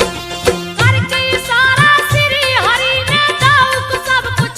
करके सारा श्री हरि ने दाऊक सब कुछ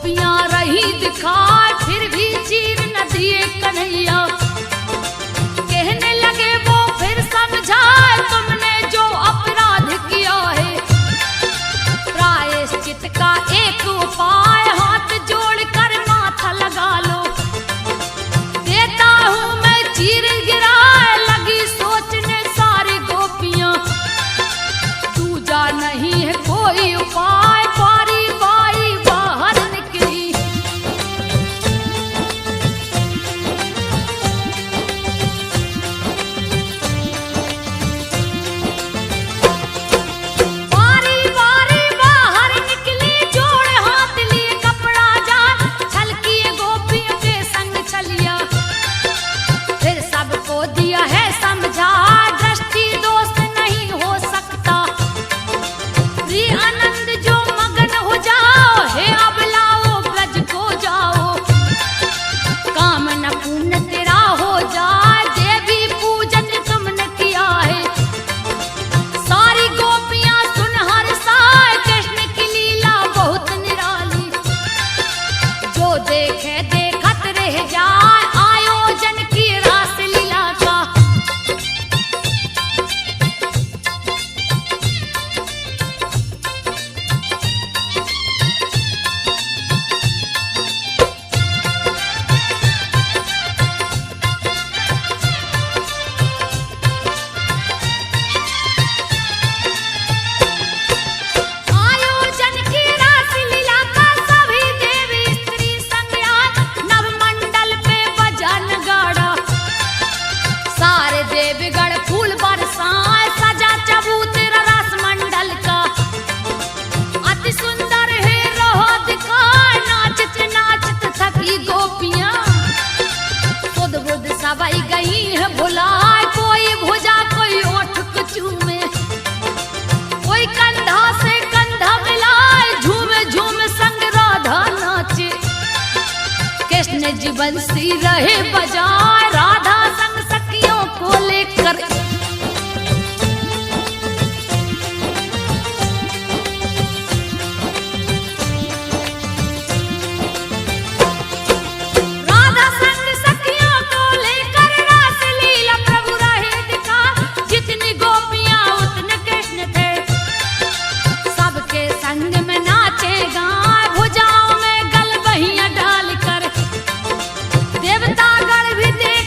गोपियां रही दिखाए फिर भी चीर न दिए कन्हैया। कहने लगे वो फिर समझाए तुमने जो अपराध किया है, प्रायश्चित का एक उपाय हाथ जोड़कर माथा लगा लो। देता हूं मैं चीर गिराए लगी सोचने सारी गोपियां, दूजा नहीं है कोई उपाय। बारी बारी बाहर निकली बारी बारी बाहर निकली, जोड़ हाथ लिए कपड़ा जाए, छलकिए गोपियों के संग चलिया। फिर सबको दिया है समझा दृष्टि दोष नहीं हो सकता। प्रिय आनंद जो मगन हो जाओ, हे अब लाओ ब्रज को जाओ। काम न पुण्य तेरा हो जाए, देवी पूजन तुमने किया है। सारी गोपियां सुन हर्षाए, कृष्ण की लीला बहुत निराली। जो देखे देखत रह जाए, आयोजन की रास लीला का। आयोजन की रास लीला का सभी देवी स्त्री संग आए, नवमंडल पे बजा नगाड़ा। सारे देवगण फूल बरसाए, सजा चबूतरा रस मंडल का। अति सुंदर है रहो दिखाए, नाचत नाचत थकी गोपियां। सुध बुध सवाई गई है भुलाए, कोई भुजा कोई ओठ को चूमे, कोई कंधा से कंधा मिलाए, झूमे झूमे संग राधा नाचे। कृष्ण जी बंसी रहे बजाए, राधा संग सखियों को लेकर। राधा संग सखियों को लेकर रास लीला प्रभु रहे दिखा। जितनी गोपियां उतने कृष्ण थे, सबके संग में नाचे गाए, भुजाओं में गल बहियां डालकर। देवतागण भी देख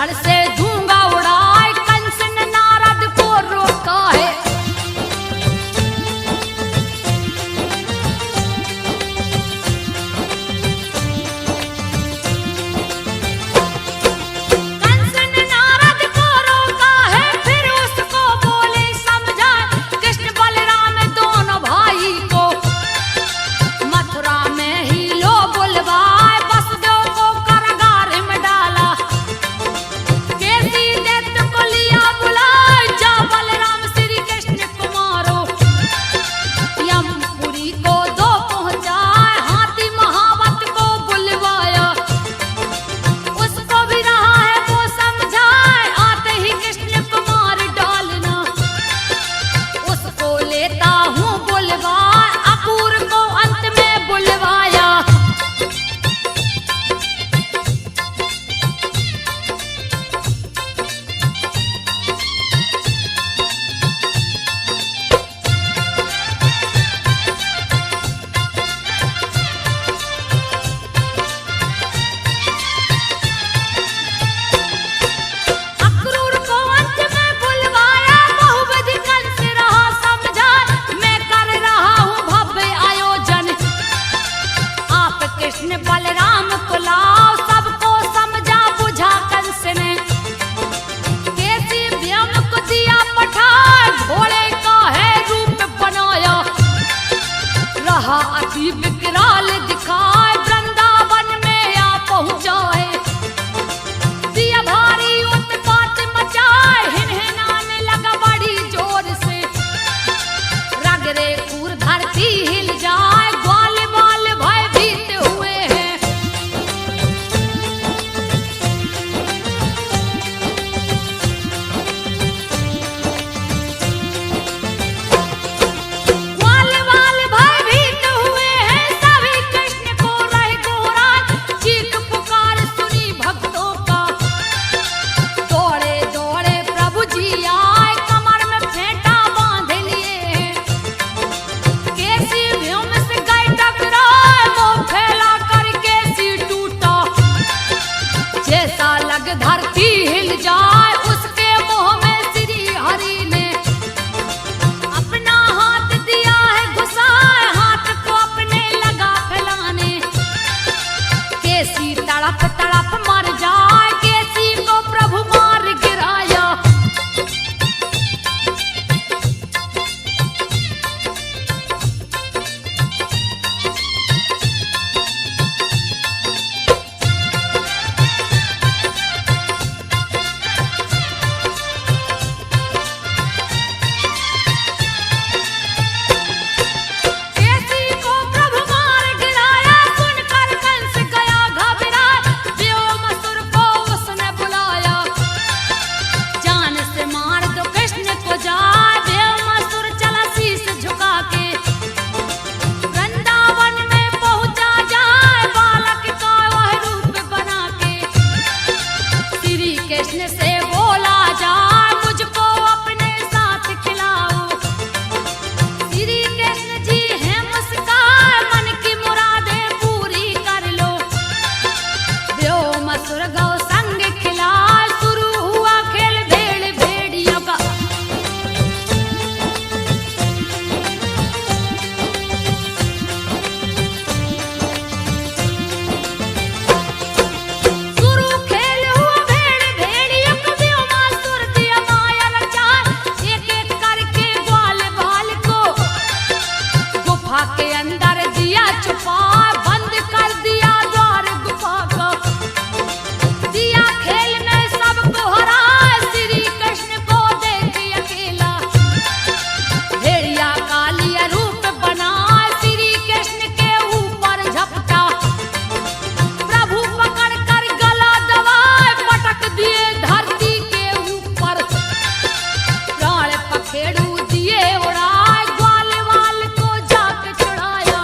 धड़ से धूंगा उड़ाए, कंस ने नारद को रोका है। कंस ने नारद को रोका है, फिर उसको बोले समझाए, कृष्ण बलराम दोनों भाई को मथुरा में ही लो बुलवाए, वसुदेव को कारागार में डाला। कैसी दैत्य को लिया बुलाए, जा बलराम श्री कृष्ण को मारो। यमपुरी को दो पहुंचाए, हाथी महावत को बुलवाया। उसको भी रहा है वो समझाए, आते ही कृष्ण को मार डालना। उसको लेता हूँ बुलवाए, अपूर को अंत में बुलवाया। अक्रूर को अंत में बुलवाया, बहुविधि कंस रहा समझाए, मैं कर रहा हूँ भव्य आयोजन। आप कृष्ण बलराम को लाओ, सबको समझा बुझा कंस ने। कैसी व्योम को दिया पठाए, घोड़े का है रूप बनाया। रहा अति विकराल दिखाए, वृंदावन में आ पहुंचाए। दिया भारी उत्पात मचाए, हिनहिनाने लगा बड़ी जोर से। रगरे खूर धरती हिल जाए, ग्वाल बाल भयभीत हुए हैं। ग्वाल बाल भयभीत हुए हैं, सभी कृष्ण को रहे गोहराए। चीख पुकार सुनी भक्तों का, दौड़े दौड़े प्रभु जी आए, कमर में फेंटा बांध लिए। कैसी व्योम से गए टकराए, मुंह फैला कर कैसी टूटा। जैसा लग धरती हिल जाए, उसके मुंह में श्री हरि ने अपना हाथ दिया है घुसाए, हाथ को अपने लगा फैलाने। कैसी तड़प तड़प मर जाए, कैसी को प्रभु मार गिराया। कैसी को प्रभु मार गिराया, सुनकर कंस गया घबराए। व्योमासुर को उसने बुलाया, जान से मार दो कृष्ण को जाए। व्योमासुर चला शीश झुका के, वृंदावन में पहुंचा जाए, बालक का वह रूप बना के। श्री कृष्ण से बोला जाए, मुझको अपने साथ खिलाओ। श्री कृष्ण जी हैं मुस्कान, मन की मुरादें पूरी कर लो। व्योमासुर गौ संग खिलाए, शुरू हुआ खेल भेड़ भेड़ियों का। शुरू खेल हुआ भेड़ भेड़ियों का, व्योमासुर दिया माया रचाए। एक एक करके ग्वाल बाल को गुफा के अंदर दिया छुपा, बंद कर दिया द्वार गुफा का। दिया खेल में सबको हराए, श्री कृष्ण को देख अकेला। भेड़िया का लिया रूप बनाए, श्री कृष्ण के ऊपर झपटा। प्रभु पकड़ कर गला दबाए, पटक दिए धरती के ऊपर। प्राण पखेड़ू दिए उड़ाए, ग्वाल वाल को जाके छुड़ाया।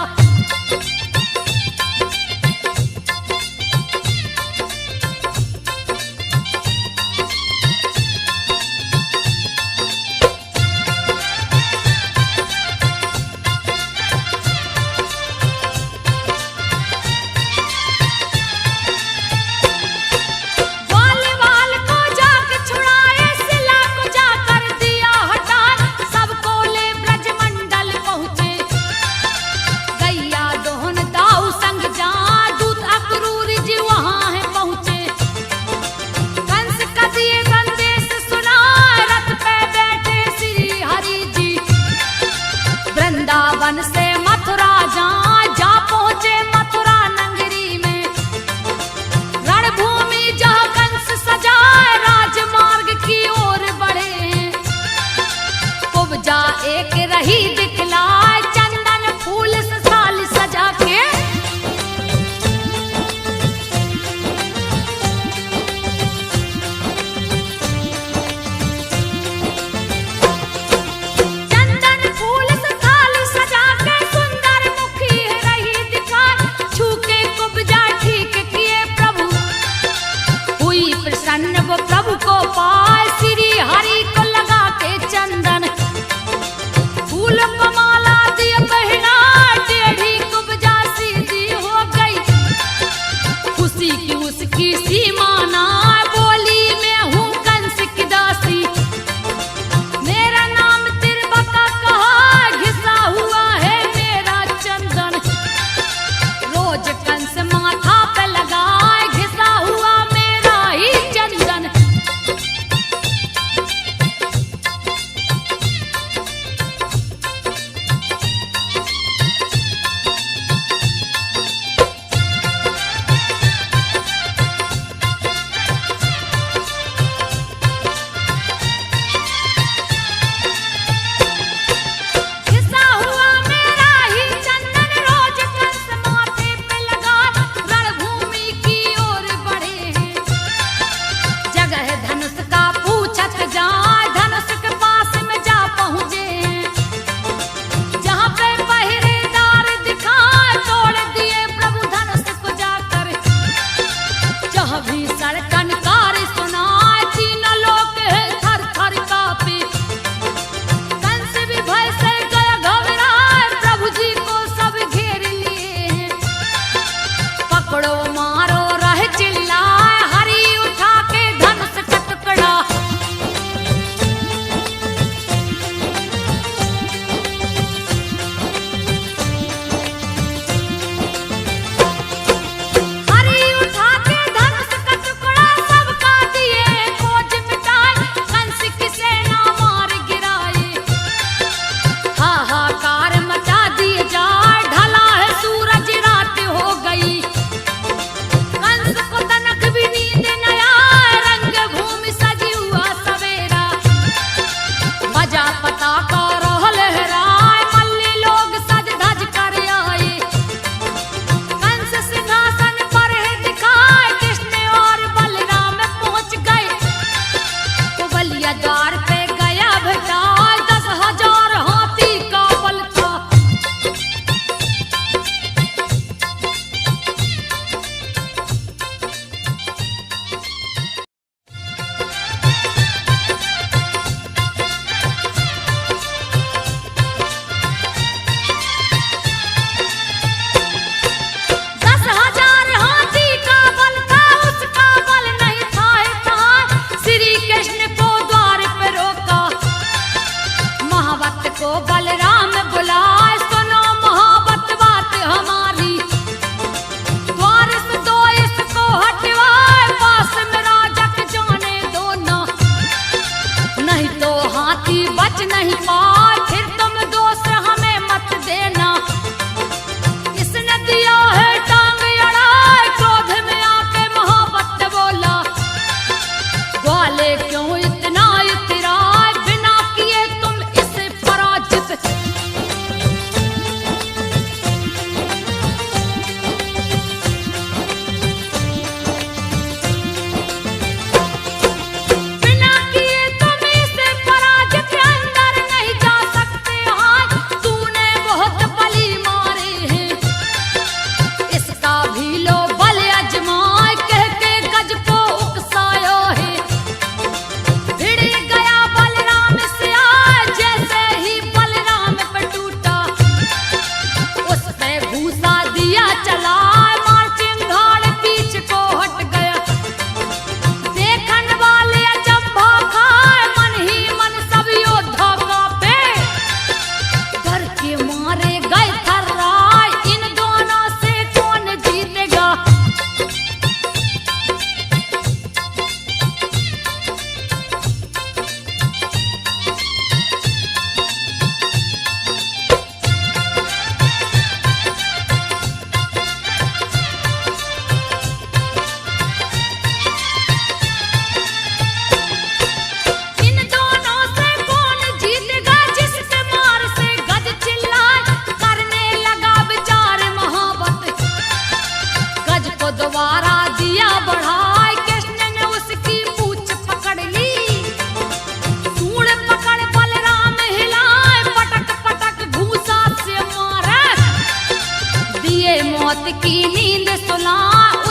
मौत की नींद सुला,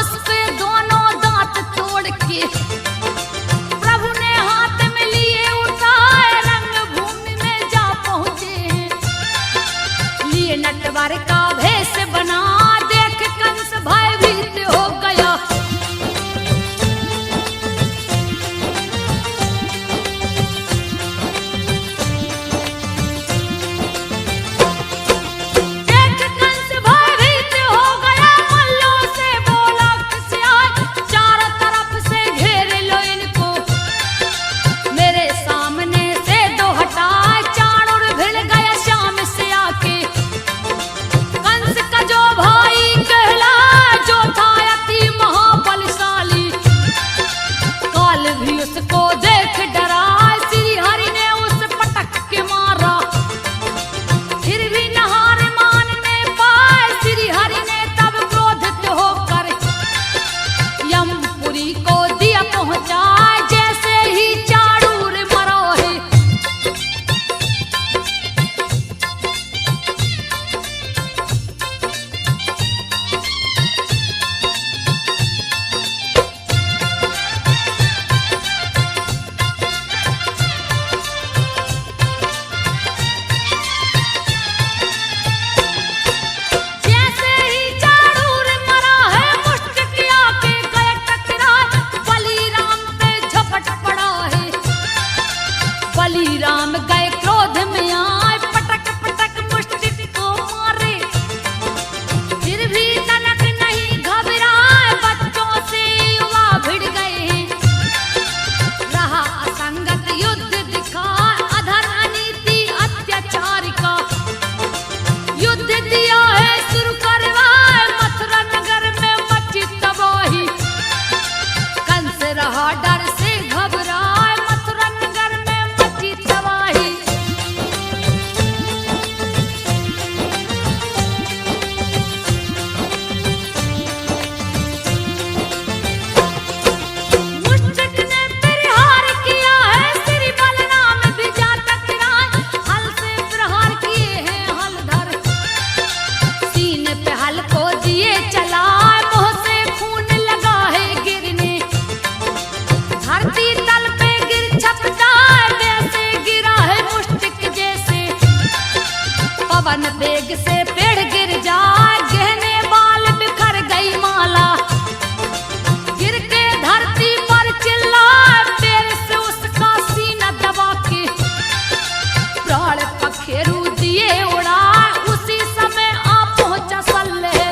उस पे दोनों दांत तोड़ के प्रभु ने हाथ में लिए उठाए, रंग भूमि में जा पहुंचे। लिए नटवर का भेष बना, देख कंस भयभीत हो गया। पवन वेग से पेड़ गिर जाए, गहने बाल बिखर गई माला, गिर के धरती पर चिल्लाए, पैर से उसका सीना दबा के प्राण पखेरु दिए उड़ाए। उसी समय आ पहुंचा सल्लेह,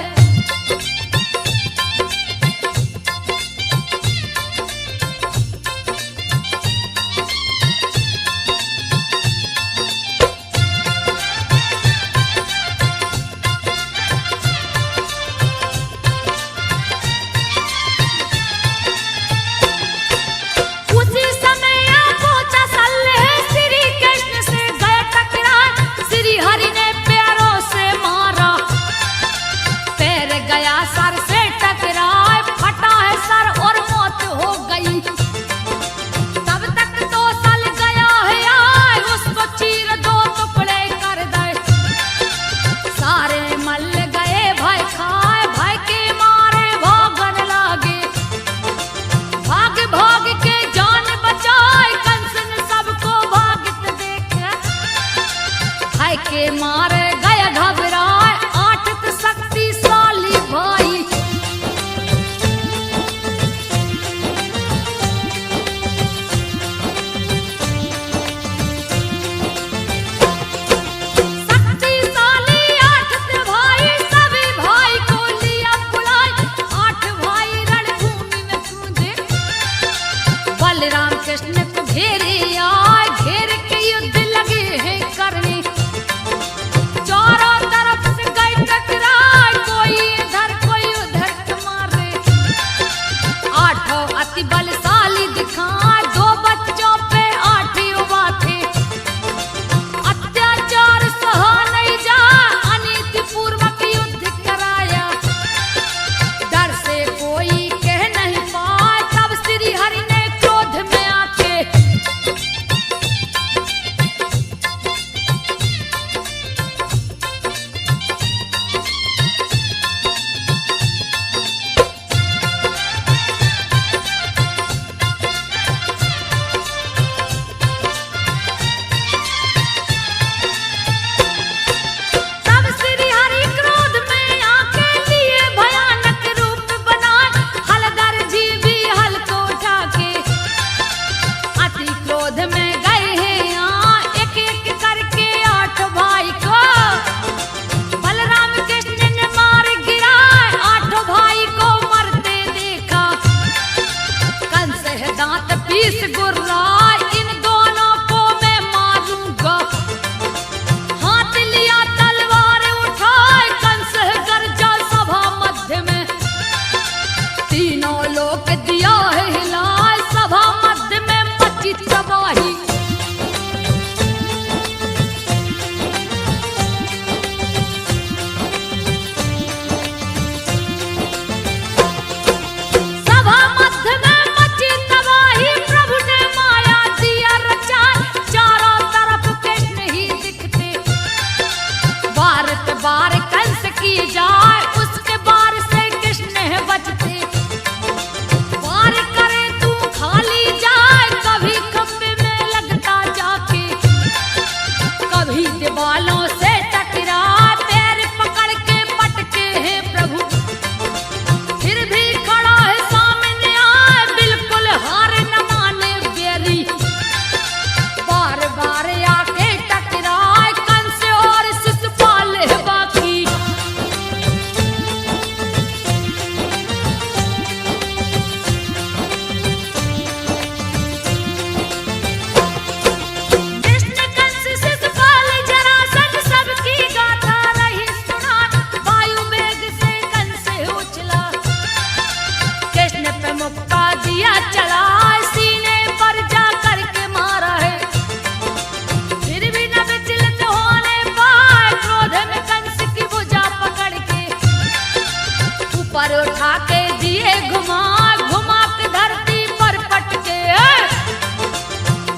पर उठा के दिए घुमा घुमा के धरती पर पटके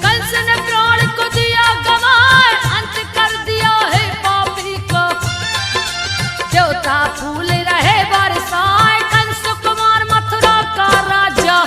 कंस ने प्राण को दिया गवाए अंत कर दिया है पापी को देवता फूल रहे बरसाए कंस कुमार मथुरा का राजा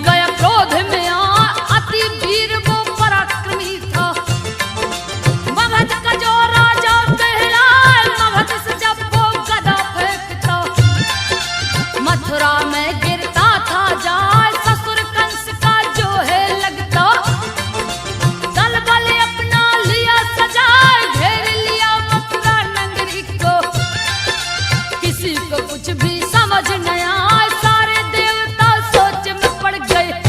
गया क्रोध में अति वीर वो पराक्रमी था मगध का जो राजा कहलाए मगध से जब वो गदा फेंकता मथुरा में गिरता था जाए ससुर कंस का जो है लगता दल बल अपना लिया सजाए घेर लिया मथुरा नगरी को किसी को कुछ भी समझ नहीं आया सारे देवता सोच में पड़ गए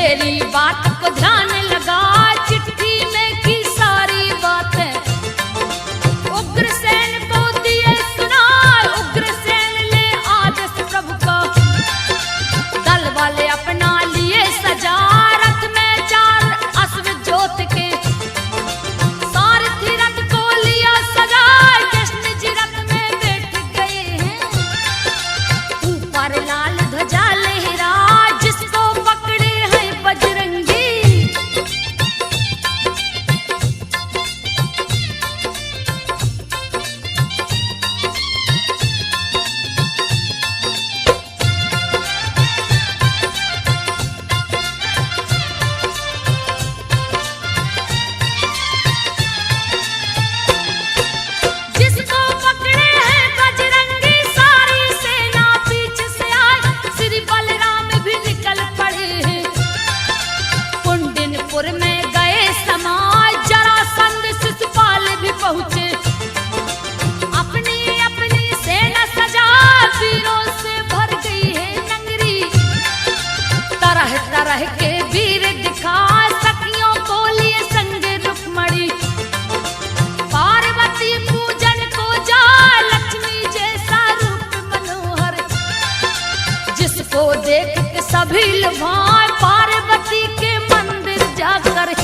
मेरी बात को ध्यान लगा, चिट्ठी में की सारी बातें उग्रसेन को दिए सुनाए। उग्रसेन ले आदेश प्रभु का, दल वाले अपना लिए सजा, रथ में 4 अश्व जोत के, सारथी रथ को लिया सजा। कृष्ण जी रथ में बैठ गए हैं, ऊपर लाल ध्वजा लहरा, जिसको पकड़े हैं बजरंगी। जिसको पकड़े हैं बजरंगी, सारी सेना पीछे से आई। श्री बलराम भी निकल पड़े हैं, कुंडिनपुर में गए समाज, जरासंध शिशुपाल भी पहुंचे। अपनी अपनी सेना सजा, वीरों से भर गई है नगरी। तरह तरह के वीर दिखा, सखियों को लिए संग रुक्मणी। पार्वती पूजन को जा, लक्ष्मी जैसा रूप मनोहर, जिसको देख के सभी लुभाए। पार्वती के मंदिर जाकर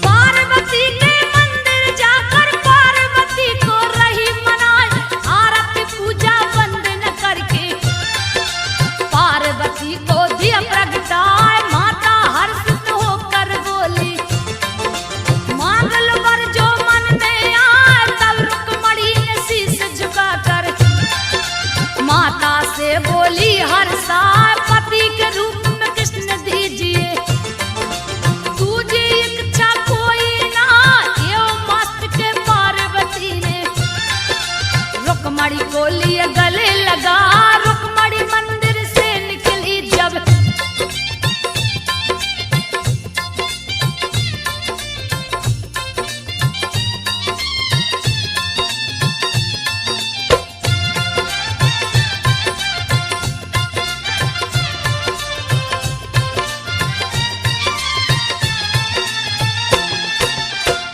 पार्वती के मंदिर जाकर पार्वती को रही मनाए। आरती पूजा बंद न करके पार्वती को दिया प्रगटाए। माता हर्षित होकर बोली, मांग लो वर जो मन में आए। तब रुक्मणी ने शीश झुकाकर माता से बोली, हर्षा पति के रूप में कृष्ण दीजिए। तुझे इच्छा कोई ना, यो मस्त के पार्वती ने रुक्मणी को लिए गले लगा। रुक्मणी मंदिर से निकली जब,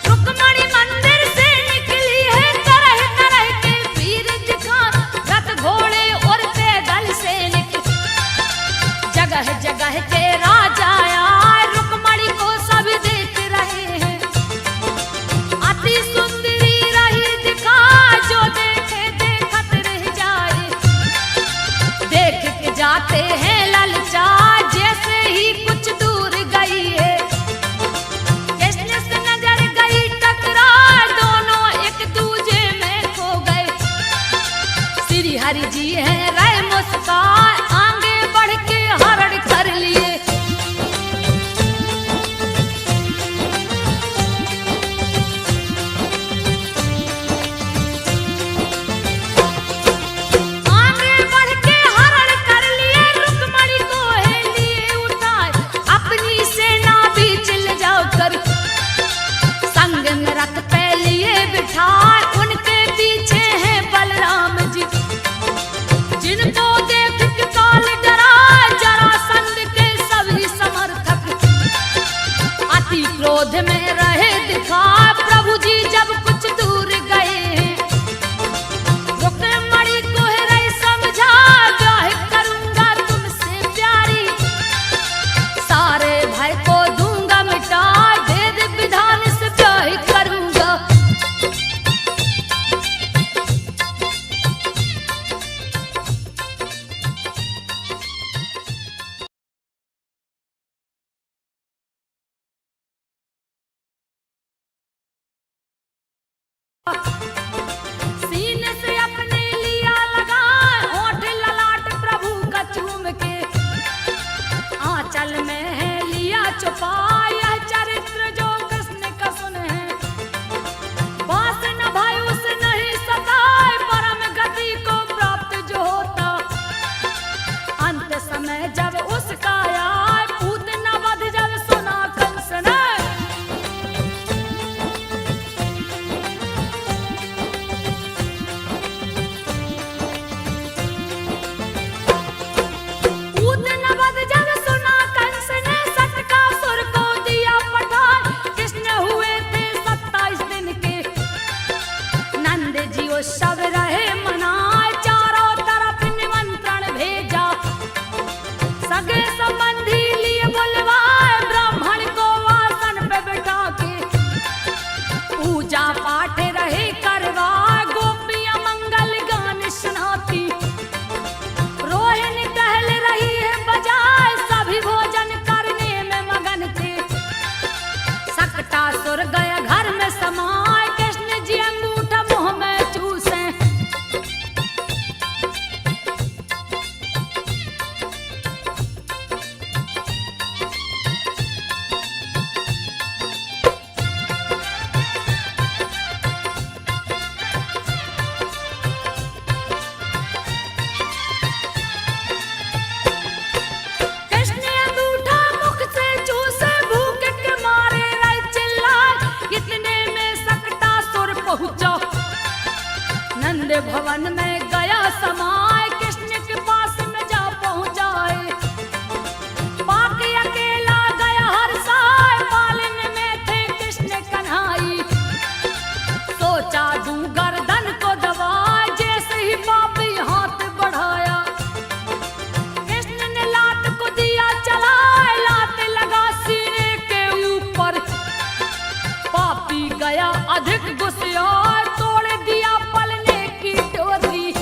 रुक्मणी मंदिर से निकली है। तरह तरह के वीर दिखा, रथ घोड़े और पैदल सैनिक, जगह जगह के राजा आए। रुक्मणी को सब देख रहे हैं, अति सुंदरी रही दिखा। जो देखे देखत रह जाए, देख के जाते हैं ललचा। जैसे ही कुछ दूर गई है, कृष्ण से नजर गई टकरा, दोनों एक दूजे में खो गए। श्री हरि जी हैं रहे मुस्कान, आगे बढ़ के हरण कर लिए। आगे बढ़ के हरण कर लिए, रुक्मणी को है लिए उठाए। अपनी सेना बीच ले जाओ कर, संग में रथ पे लिए बिठाए। उनके पीछे हैं बलराम जी, जिनको देख के सब रहे मनाए, चारों तरफ निमंत्रण भेजा। सगे संबंधी लिए बुलवाए, ब्राह्मण को आसन पे बैठा के पूजा पाठ रहे करवाए। गोपियां मंगल गान सुनाती, रोहिणी टहल रही है बजाए, सभी भोजन करने में मगन थे। सकटा सुर गया घर में समाए, कृष्ण जी अंगूठा मुंह में चूसे। कृष्ण अंगूठा मुख से चूसे, भूख के मारे रहे चिल्लाए। इतने में सकटा सुर पहुंचा, नंद भवन में गया समाए। कृष्ण के पास में जा पहुंचाए, पाके अकेला गया हर साय। पालन में थे कृष्ण कन्हाई, सोचा दूं गर्दन को दबाए। जैसे ही पापी हाथ बढ़ाया, कृष्ण ने लात को दिया चलाए। लात लगा सीने के ऊपर, पापी गया अधिक गुस्साए। तोड़ दिया पलने की डोरी,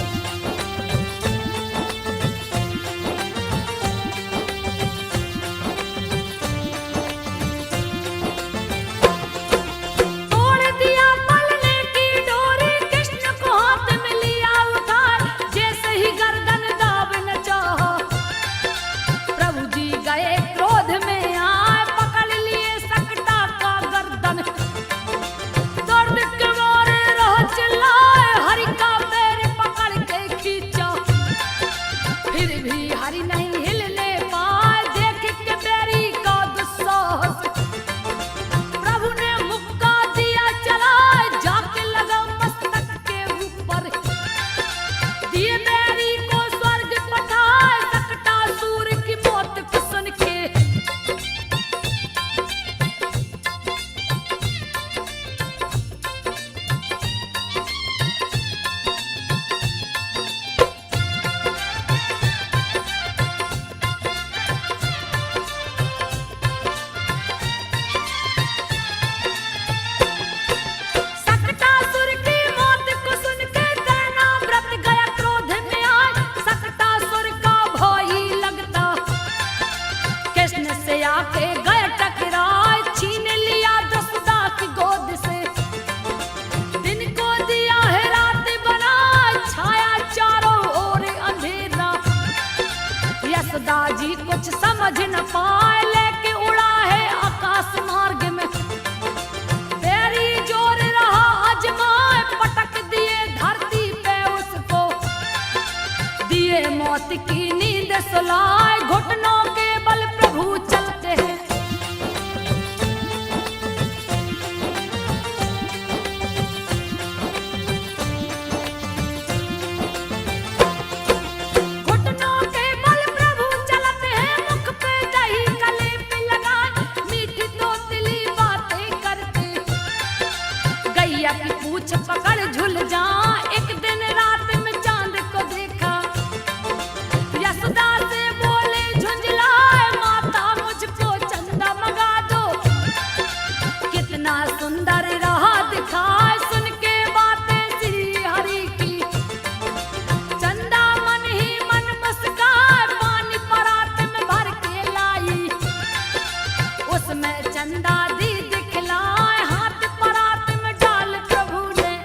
तोड़ दिया पलने की डोरी। कृष्ण को हाथ में लिया उठाए, जैसे ही गर्दन दाब न चाहा। प्रभु जी गए क्रोध में आए, पकड़ लिए सकटा का गर्दन। दर्द के मारे रह चिल्लाए, हरि का पैर पकड़ के खींचा। फिर भी हरि नहीं हिलने पाए, देख के बैरी का दुस्साहस। प्रभु ने मुक्का दिया चलाए, जाके लगा मस्तक के ऊपर। दिए बैरी को स्वर्ग पठाए, सकटा सूर की मौत को सुन के। सकटासुर की मौत को सुन के दैना व्रत गया क्रोध में आए। सकटासुर का भाई लगता, कृष्ण से आके गए टकराए। छीन लिया दसदा की गोद से, दिन को दिया है रात बनाए। छाया चारों ओर अंधेरा, यशोदा जी कुछ समझ न पाए। लेके उड़ा है आकाश मार्ग में, बैरी जोर रहा अजमाए। पटक दिए धरती पे उसको, दिए मौत की नींद सुलाए। घुटनों के बल प्रभु चलते हैं, घुटनों के बल प्रभु चलते हैं। मुख पे दही गले पे लगाए, मीठी तोतली बातें करते। गैया की पूछ पकड़ झुल जा, एक दिन रात में चांद को देखा। यशोदा से बोले झुंझलाए, माता मुझको चंदा मंगा दो। कितना सुंदर रहा दिखाए, सुन के बातें श्री हरि की। चंदा मन ही मन मुस्काए, पानी परात में भर के लाई। उसमें चंदा दी दिखलाए, हाथ परात में डाल प्रभु ने।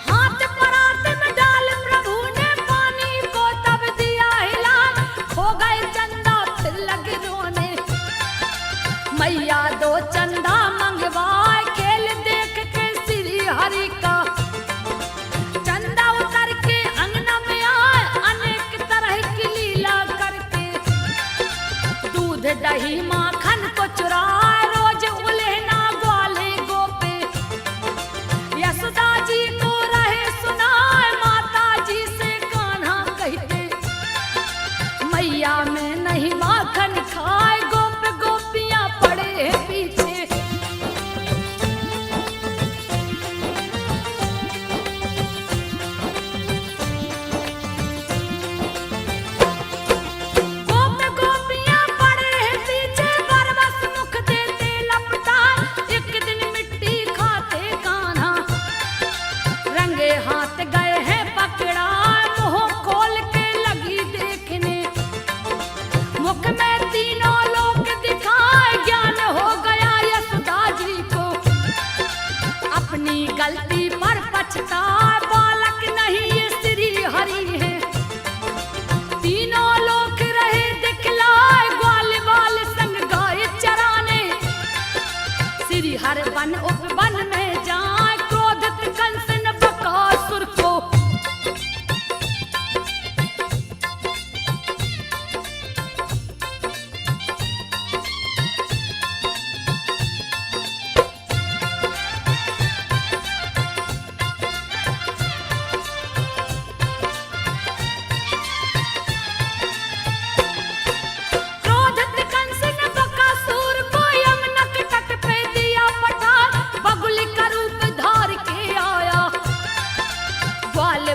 हाथ परात में डाल प्रभु ने, पानी को तब दिया हिला। हो गए चंदा फिर लगे रोने, मैया दो चंदा मंगवाए। खेल देख के श्री हरि का, चंदा उतर के अंगना में आए। अनेक तरह की लीला करके, दूध दही माखन को चुराए। रोज उल्हेना वन उपवन में जाए, क्रोधित कंस ने बकासुर को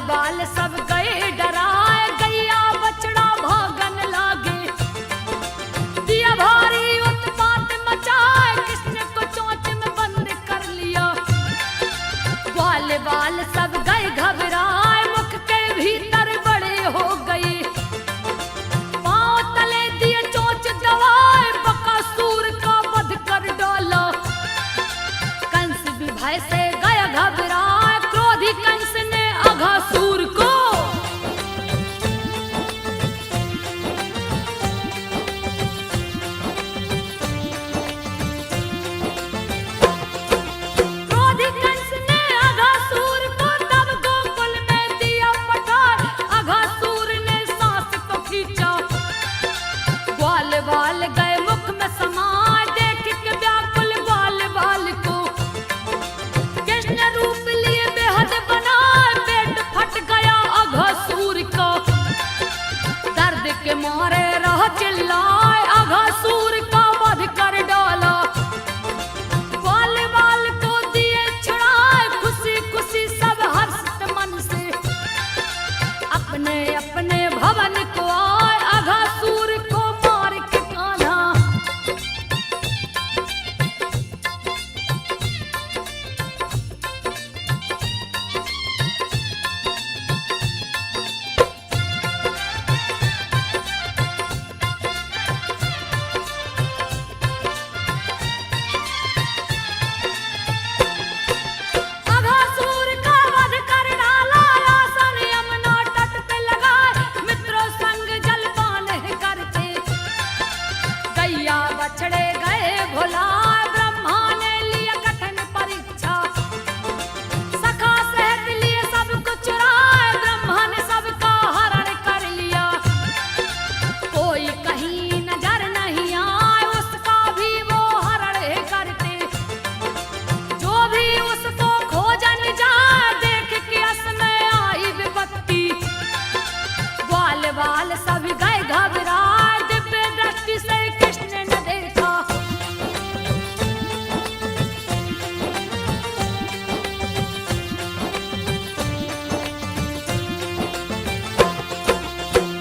बाल सब गए डराए, गैया बछड़ा भागन लागे, दिया भारी उत्पात मचाए, कृष्ण को चोंच में बंद कर लिया। बाल बाल सब गए घबराए, मुख के भीतर बड़े हो गए, पांव तले दिए चोंच दबाए, बकासुर का वध कर डाला। कंस भी भय से गया घबराए, क्रोधी कंस ने अघासुर को क्रोधी कंस ने अघासुर को तब गोकुल में दिया पठार। अघासुर ने सांस को खींचा, ग्वाल बाल गए मुख में समाए, देख के व्याकुल ग्वाल बाल को कृष्ण रूप लिए बेहद बनाए, पेट फट गया अघासुर का, दर्द के मारे रह चिल्लाए, अघासुर का वध कर डाला। बाल बाल को दिए छुड़ाए, खुशी खुशी सब हर्षित मन से अपने अपने भवन को आए, अघासुर को मार के कान्हा। अघासुर का वध कर डाला, आसन यमुना तट पे लगाए, मित्रों संग जलपान करते, गैया बछड़े गए भुलाए, ब्रह्मा ने लिया कठिन परीक्षा, सखा सहित लिए सब कुछ राय, ब्रह्मा ने सबका हरण कर लिया। कोई कहीं नजर नहीं आए, उसका भी वो हरण करते, जो भी उसको खोजन जाए, देख के असमय आई विपत्ति। ग्वाल बाल सब गए घबराए, दिव्य दृष्टि से कृष्ण ने देखा,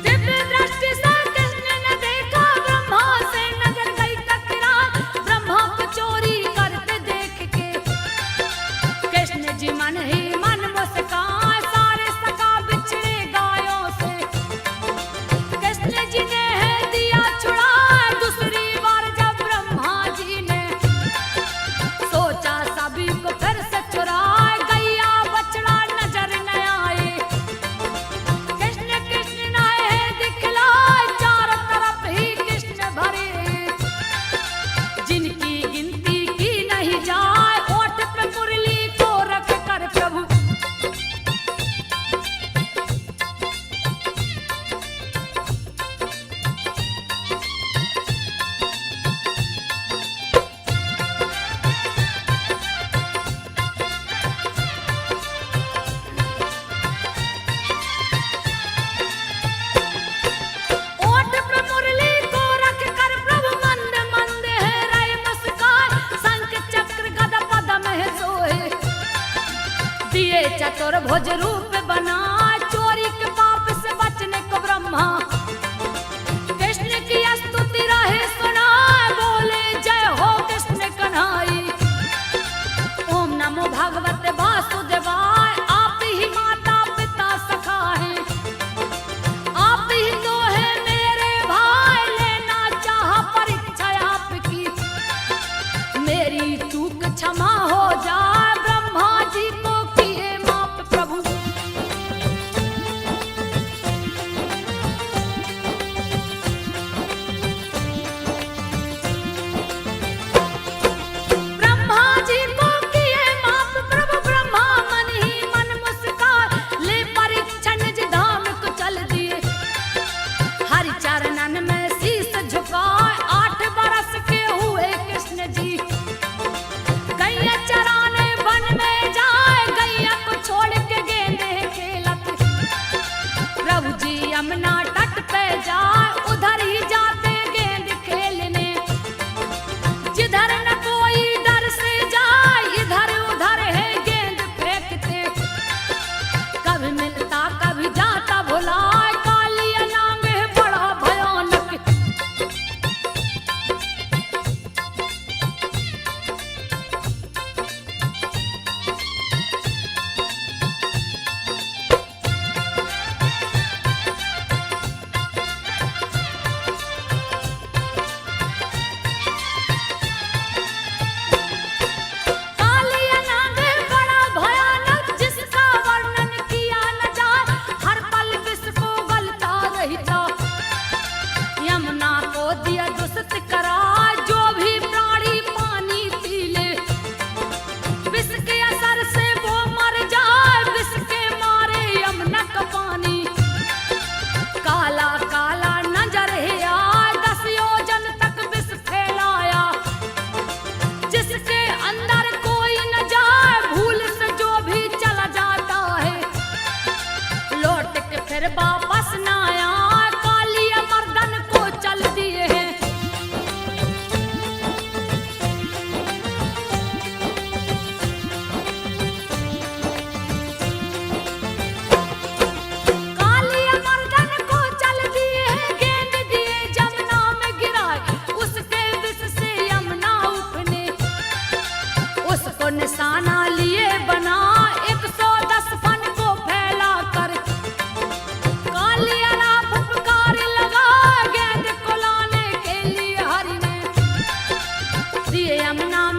दिव्य दृष्टि से कृष्ण ने देखा, ब्रह्मा से नजर गई टकराए, ब्रह्मा को चोरी करते देख के कृष्ण जी मन ही मन मुस्काए, सारे सखा बिछड़े गायों से कृष्ण जी ने है दिया छुड़ा। दूसरी बार जब ब्रह्मा जी ने सोचा सभी को फिर से चुराए, गैया बछड़ा नजर न आए, कृष्ण कृष्ण नाए दिखलाए, चारों तरफ ही कृष्ण भरे, जिनकी गिनती की नहीं जाए, ओठ पे मुरली को रख कर प्रभु ओठ पे मुरली को रख कर प्रभु मंद मंद है रय मुस्काए, शंख चक्र गदा पद्म है सोए, दिए चतुर्भुज रूप बनाए, चोरी के पाप से बचने को ब्रह्मा कृष्ण की स्तुति रहे सुनाए, बोले जय हो कृष्ण कन्हाई। ओम नमो भगवते वासुदेवाय, आप ही माता पिता सखा है, आप ही तो है मेरे भाई, लेना चाहा परीक्षा आपकी, मेरी चूक क्षमा हो जाए, ब्रह्मा जी को किए माफ प्रभु।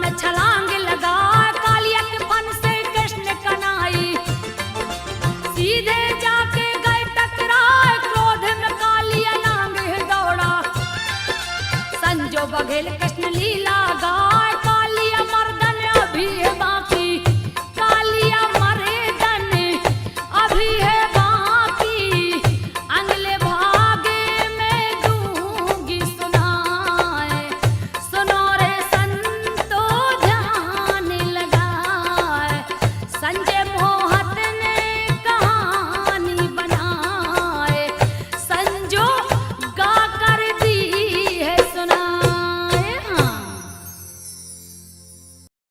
रावण छलांग लगा, कालिया के फन से कृष्ण कनाई, सीधे जाके गए टकराए, क्रोध में कालिया नांग दौड़ा, संजो बघेल कृष्ण लीला गा।